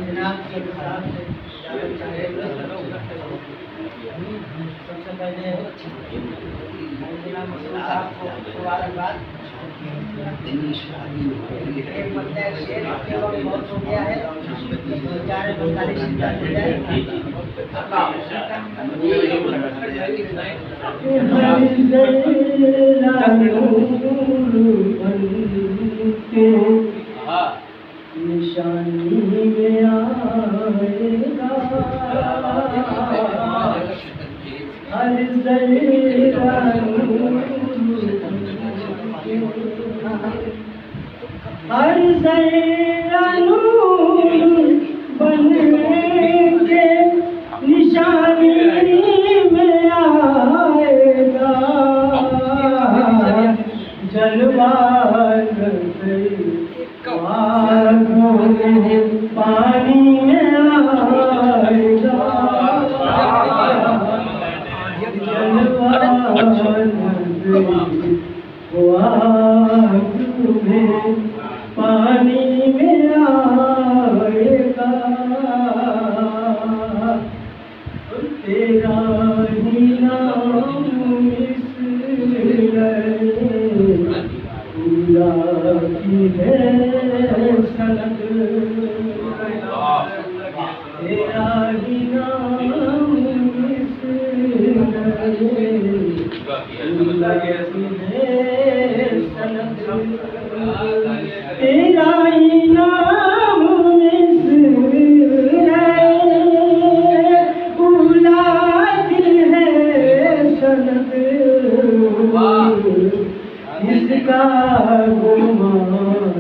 दिनांक के हिसाब से इजाजत चाहेंगे। सबसे पहले साहब को मुबारकबाद। एक बंदा शेर के वक्त बहुत हो गया है, 4:45 हो जाए। निशानी में आएगा हर जरा हर जरा नूर बनके निशानी में आएगा जलवा पानी में आएगा पानी में आएगा तेरा ही नाम की है सनद तेरा ही नाम तेरा ही नाम सनद इसका गुमान